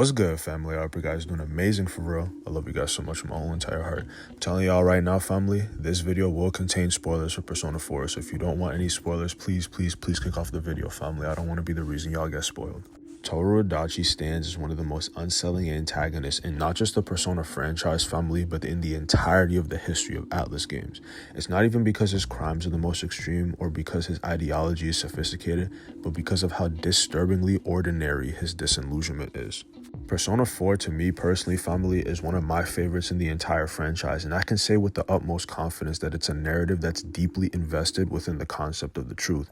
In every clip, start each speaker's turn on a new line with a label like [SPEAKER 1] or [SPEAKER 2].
[SPEAKER 1] What's good, family? I hope you guys doing amazing for real. I love you guys so much from my whole entire heart. I'm telling y'all right now, family, this video will contain spoilers for Persona 4. So if you don't want any spoilers, please kick off the video, family. I don't want to be the reason y'all get spoiled. Tohru Adachi stands as one of the most unsettling antagonists in not just the Persona franchise, family, but in the entirety of the history of Atlus games. It's not even because his crimes are the most extreme or because his ideology is sophisticated, but because of how disturbingly ordinary his disillusionment is. Persona 4, to me personally, family, is one of my favorites in the entire franchise, and I can say with the utmost confidence that it's a narrative that's deeply invested within the concept of the truth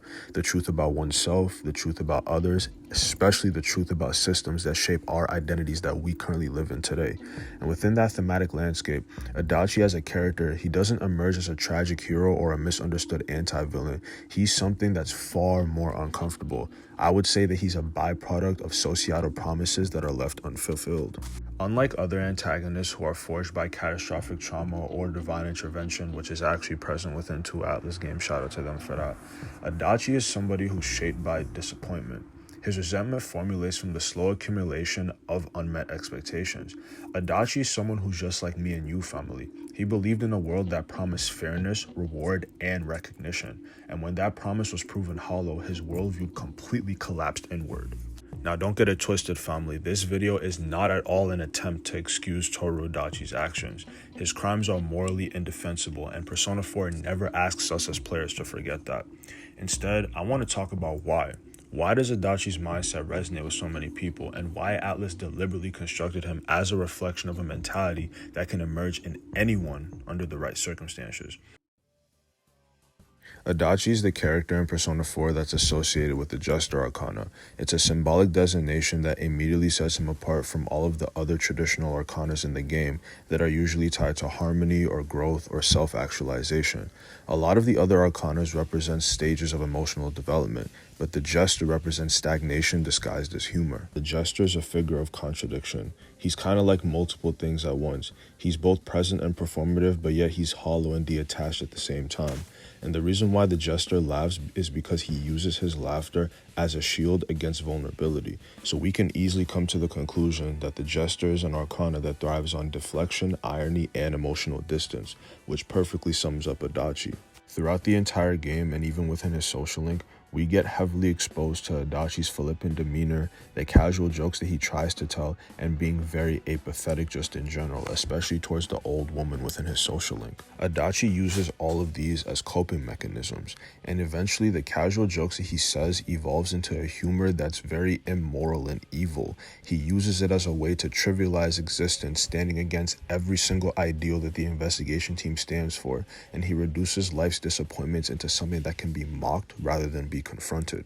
[SPEAKER 1] about oneself, the truth about others, especially the truth about systems that shape our identities that we currently live in today. And within that thematic landscape, Adachi as a character, he doesn't emerge as a tragic hero or a misunderstood anti-villain. He's something that's far more uncomfortable. I would say that he's a byproduct of societal promises that are left unfulfilled. Unlike other antagonists who are forged by catastrophic trauma or divine intervention, which is actually present within two Atlus games, shout out to them for that, Adachi is somebody who's shaped by disappointment. His resentment formulates from the slow accumulation of unmet expectations. Adachi is someone who's just like me and you, family. He believed in a world that promised fairness, reward, and recognition. And when that promise was proven hollow, his worldview completely collapsed inward. Now, don't get it twisted, family. This video is not at all an attempt to excuse Tohru Adachi's actions. His crimes are morally indefensible, and Persona 4 never asks us as players to forget that. Instead, I want to talk about why. Why does Adachi's mindset resonate with so many people, and why Atlus deliberately constructed him as a reflection of a mentality that can emerge in anyone under the right circumstances? Adachi is the character in Persona 4 that's associated with the Jester Arcana. It's a symbolic designation that immediately sets him apart from all of the other traditional arcanas in the game that are usually tied to harmony or growth or self-actualization. A lot of the other arcanas represent stages of emotional development, but the Jester represents stagnation disguised as humor. The Jester is a figure of contradiction. He's kind of like multiple things at once. He's both present and performative, but yet he's hollow and detached at the same time. And the reason why the Jester laughs is because he uses his laughter as a shield against vulnerability. So we can easily come to the conclusion that the Jester is an arcana that thrives on deflection, irony, and emotional distance, which perfectly sums up Adachi. Throughout the entire game, and even within his social link, we get heavily exposed to Adachi's flippant demeanor, the casual jokes that he tries to tell, and being very apathetic just in general, especially towards the old woman within his social link. Adachi uses all of these as coping mechanisms, and eventually the casual jokes that he says evolves into a humor that's very immoral and evil. He uses it as a way to trivialize existence, standing against every single ideal that the investigation team stands for, and he reduces life's disappointments into something that can be mocked rather than be confronted.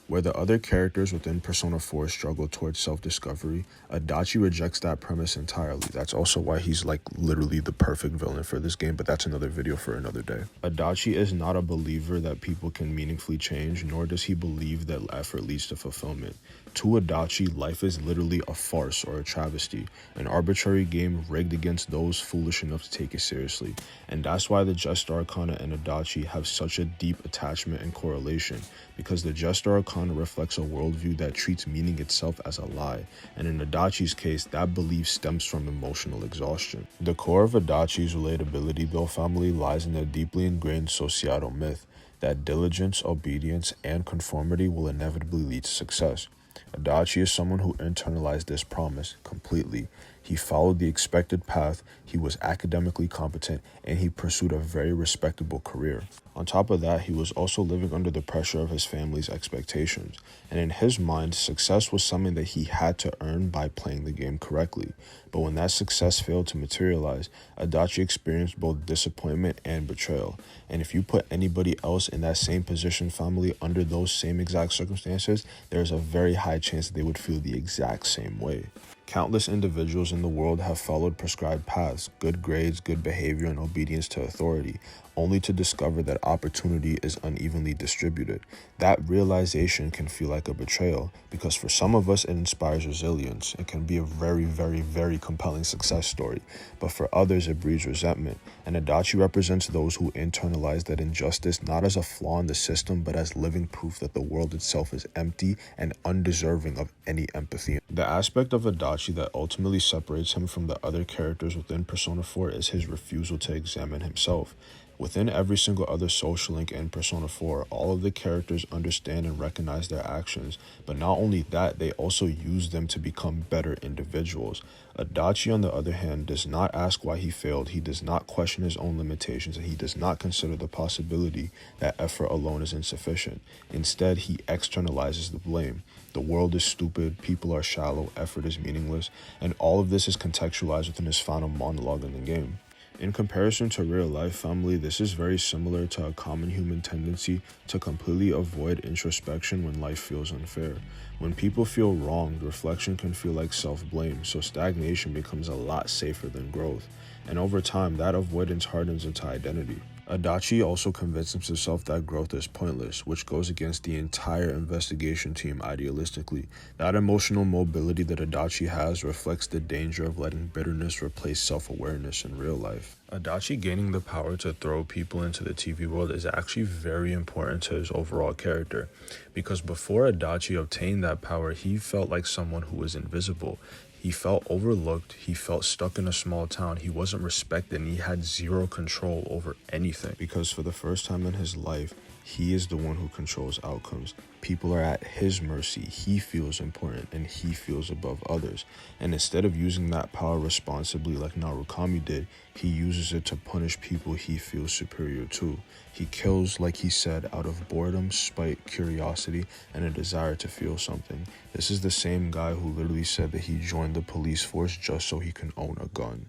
[SPEAKER 1] Where the other characters within Persona 4 struggle towards self-discovery, Adachi rejects that premise entirely. That's also why he's like literally the perfect villain for this game, but that's another video for another day. Adachi is not a believer that people can meaningfully change, nor does he believe that effort leads to fulfillment. To Adachi, life is literally a farce or a travesty, an arbitrary game rigged against those foolish enough to take it seriously. And that's why the Jester Arcana and Adachi have such a deep attachment and correlation, because the Jester Arcana reflects a worldview that treats meaning itself as a lie, and in Adachi's case, that belief stems from emotional exhaustion. The core of Adachi's relatability, though, family, lies in a deeply ingrained societal myth that diligence, obedience, and conformity will inevitably lead to success. Adachi is someone who internalized this promise completely. He followed the expected path, he was academically competent, and he pursued a very respectable career. On top of that, he was also living under the pressure of his family's expectations, and in his mind, success was something that he had to earn by playing the game correctly. But when that success failed to materialize, Adachi experienced both disappointment and betrayal. And if you put anybody else in that same position, family, under those same exact circumstances, there's a very high chance that they would feel the exact same way. Countless individuals in the world have followed prescribed paths, good grades, good behavior, and obedience to authority, only to discover that opportunity is unevenly distributed. That realization can feel like a betrayal, because for some of us it inspires resilience. It can be a very, very, very compelling success story, but for others it breeds resentment. And Adachi represents those who internalize that injustice not as a flaw in the system, but as living proof that the world itself is empty and undeserving of any empathy. The aspect of Adachi that ultimately separates him from the other characters within Persona 4 is his refusal to examine himself. Within every single other social link in Persona 4, all of the characters understand and recognize their actions, but not only that, they also use them to become better individuals. Adachi, on the other hand, does not ask why he failed, he does not question his own limitations, and he does not consider the possibility that effort alone is insufficient. Instead, he externalizes the blame. The world is stupid, people are shallow, effort is meaningless, and all of this is contextualized within his final monologue in the game. In comparison to real life, family, this is very similar to a common human tendency to completely avoid introspection when life feels unfair. When people feel wronged, reflection can feel like self-blame, so stagnation becomes a lot safer than growth. And over time, that avoidance hardens into identity. Adachi also convinces himself that growth is pointless, which goes against the entire investigation team idealistically. That emotional mobility that Adachi has reflects the danger of letting bitterness replace self-awareness in real life. Adachi gaining the power to throw people into the TV world is actually very important to his overall character, because before Adachi obtained that power, he felt like someone who was invisible. He felt overlooked, he felt stuck in a small town, he wasn't respected, and he had zero control over anything. Because for the first time in his life, he is the one who controls outcomes. People are at his mercy, he feels important, and he feels above others. And instead of using that power responsibly like Narukami did, he uses it to punish people he feels superior to. He kills, like he said, out of boredom, spite, curiosity, and a desire to feel something. This is the same guy who literally said that he joined the police force just so he can own a gun.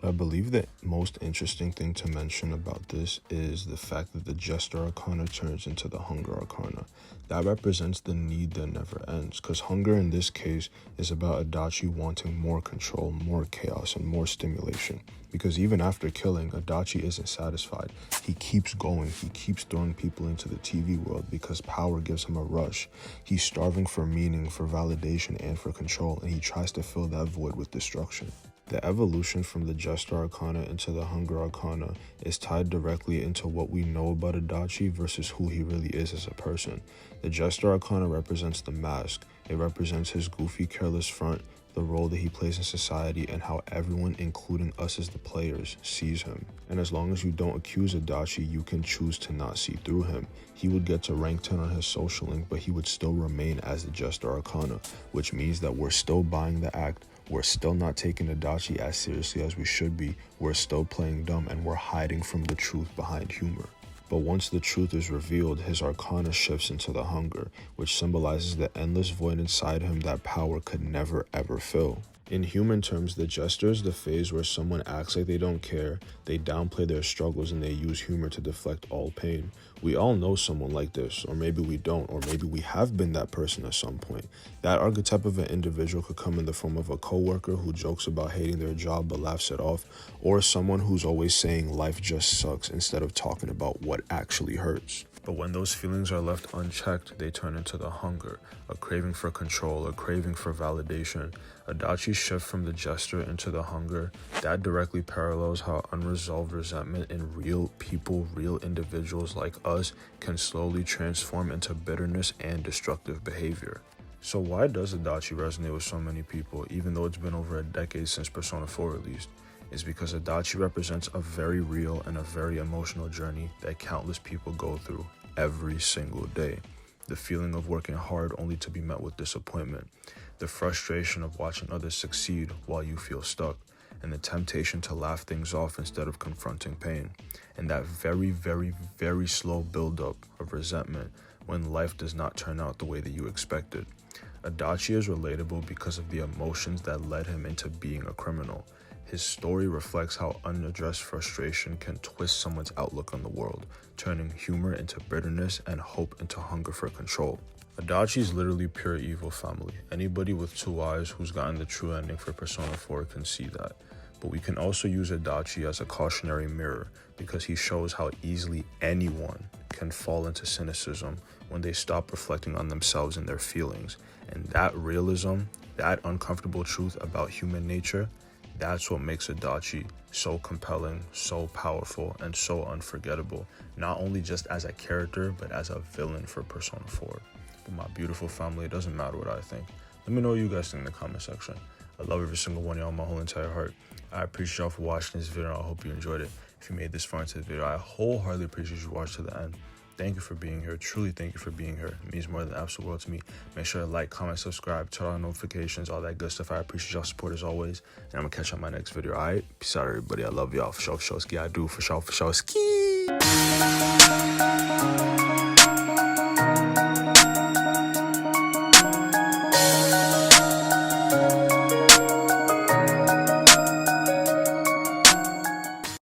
[SPEAKER 1] I believe the most interesting thing to mention about this is the fact that the Jester Arcana turns into the Hunger Arcana. That represents the need that never ends, because hunger in this case is about Adachi wanting more control, more chaos, and more stimulation. Because even after killing, Adachi isn't satisfied. He keeps going, he keeps throwing people into the TV world because power gives him a rush. He's starving for meaning, for validation, and for control, and he tries to fill that void with destruction. The evolution from the Jester Arcana into the Hunger Arcana is tied directly into what we know about Adachi versus who he really is as a person. The Jester Arcana represents the mask. It represents his goofy, careless front, the role that he plays in society, and how everyone, including us as the players, sees him. And as long as you don't accuse Adachi, you can choose to not see through him. He would get to rank 10 on his social link, but he would still remain as the Jester Arcana, which means that we're still buying the act. We're still not taking Adachi as seriously as we should be, we're still playing dumb, and we're hiding from the truth behind humor. But once the truth is revealed, his arcana shifts into the hunger, which symbolizes the endless void inside him that power could never ever fill. In human terms, the Jester is the phase where someone acts like they don't care, they downplay their struggles, and they use humor to deflect all pain. We all know someone like this, or maybe we don't, or maybe we have been that person at some point. That archetype of an individual could come in the form of a coworker who jokes about hating their job but laughs it off, or someone who's always saying life just sucks instead of talking about what actually hurts. But when those feelings are left unchecked, they turn into the hunger, a craving for control, a craving for validation. Adachi's shift from the Jester into the hunger, that directly parallels how unresolved resentment in real people, real individuals like us, can slowly transform into bitterness and destructive behavior. So why does Adachi resonate with so many people, even though it's been over a decade since Persona 4 released? Is because Adachi represents a very real and a very emotional journey that countless people go through every single day. The feeling of working hard only to be met with disappointment, the frustration of watching others succeed while you feel stuck, and the temptation to laugh things off instead of confronting pain, and that very, very, very slow buildup of resentment when life does not turn out the way that you expected. Adachi is relatable because of the emotions that led him into being a criminal. His story reflects how unaddressed frustration can twist someone's outlook on the world, turning humor into bitterness and hope into hunger for control. Adachi is literally pure evil, family. Anybody with 2 eyes who's gotten the true ending for Persona 4 can see that. But we can also use Adachi as a cautionary mirror because he shows how easily anyone can fall into cynicism when they stop reflecting on themselves and their feelings. And that realism, that uncomfortable truth about human nature, that's what makes Adachi so compelling, so powerful, and so unforgettable. Not only just as a character, but as a villain for Persona 4. But my beautiful family, it doesn't matter what I think. Let me know what you guys think in the comment section. I love every single one of y'all, my whole entire heart. I appreciate y'all for watching this video. I hope you enjoyed it. If you made this far into the video, I wholeheartedly appreciate you watching to the end. Thank you for being here. Truly thank you for being here. It means more than the absolute world to me. Make sure to like, comment, subscribe, turn on notifications, all that good stuff. I appreciate y'all support as always. And I'm going to catch you on my next video. All right? Peace out, everybody. I love y'all. For sure, ski. I do. For sure, ski.